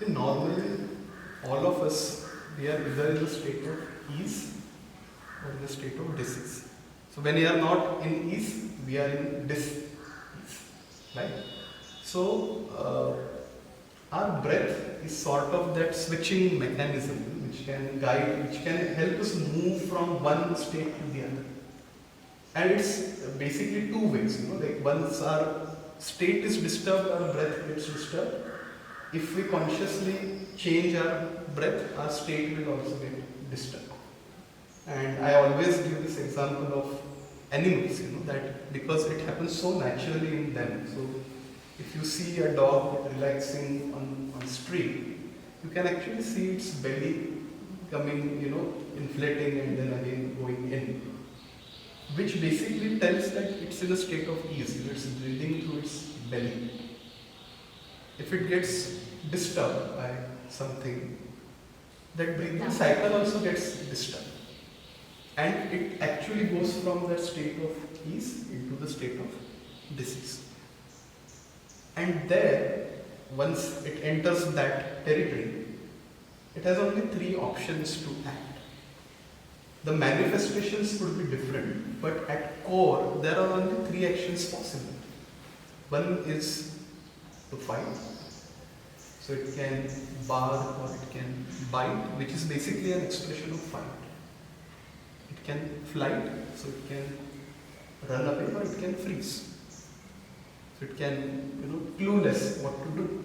Normally, all of us, we are either in the state of ease or in the state of dis-ease. So when we are not in ease, we are in dis-ease, right? So our breath is sort of that switching mechanism which can guide, which can help us move from one state to the other. And it's basically two ways, like once our state is disturbed, our breath gets disturbed. If we consciously change our breath, our state will also get disturbed. And I always give this example of animals, that because it happens so naturally in them. So if you see a dog relaxing on street, you can actually see its belly coming, inflating and then again going in, which basically tells that it's in a state of ease, it's breathing through its belly. If it gets disturbed by something, that breathing cycle also gets disturbed. And it actually goes from that state of ease into the state of disease. And there, once it enters that territory, it has only three options to act. The manifestations could be different, but at core, there are only three actions possible. One is to fight. So it can bark or it can bite, which is basically an expression of fight. It can flight, so it can run away or it can freeze. So it can, clueless what to do.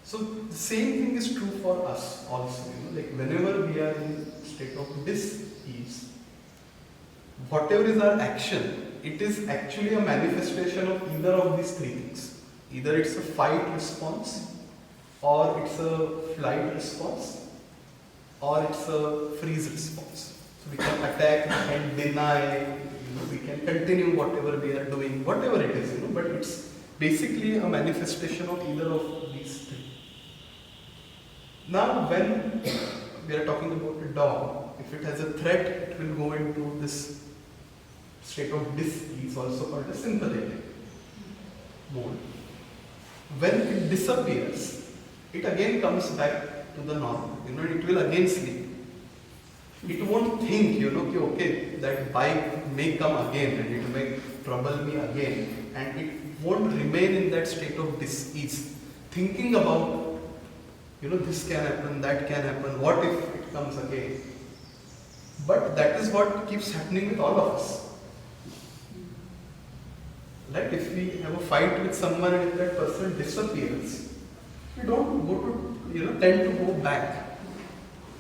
So the same thing is true for us also. Like whenever we are in state of dis-ease, whatever is our action, it is actually a manifestation of either of these three things. Either it's a fight response, or it's a flight response, or it's a freeze response. So we can attack, we can deny, we can continue whatever we are doing, whatever it is, but it's basically a manifestation of either of these three. Now when we are talking about a dog, if it has a threat, it will go into this state of dis-ease, also called a sympathetic mode. When it disappears, it again comes back to the normal, it will again sleep. It won't think, okay, that bike may come again and it may trouble me again, and it won't remain in that state of dis-ease, thinking about, this can happen, that can happen, what if it comes again? But that is what keeps happening with all of us. Like if we have a fight with someone and if that person disappears, we don't go to, tend to go back.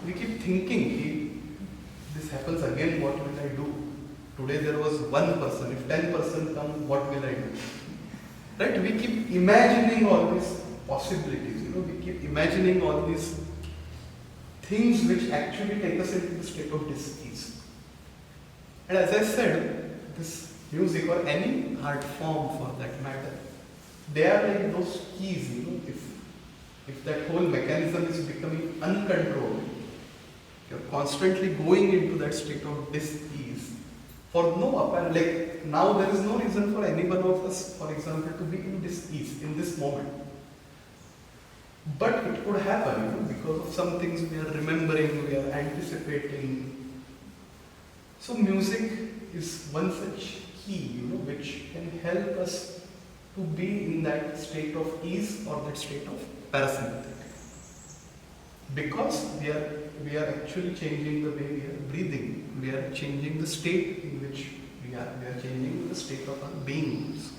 We keep thinking, this happens again, what will I do? Today there was one person, if 10% come, what will I do? Right? We keep imagining all these possibilities, we keep imagining all these things which actually take us into the state of dis-ease. And as I said, this music or any art form for that matter, they are like those keys, if that whole mechanism is becoming uncontrolled, you're constantly going into that state of dis-ease for no apparent, like now there is no reason for any one of us, for example, to be in dis-ease in this moment. But it could happen, because of some things we are remembering, we are anticipating. So music is one such key, which can help us to be in that state of ease or that state of parasympathetic. Because we are actually changing the way we are breathing, we are changing the state in which we are changing the state of our beings.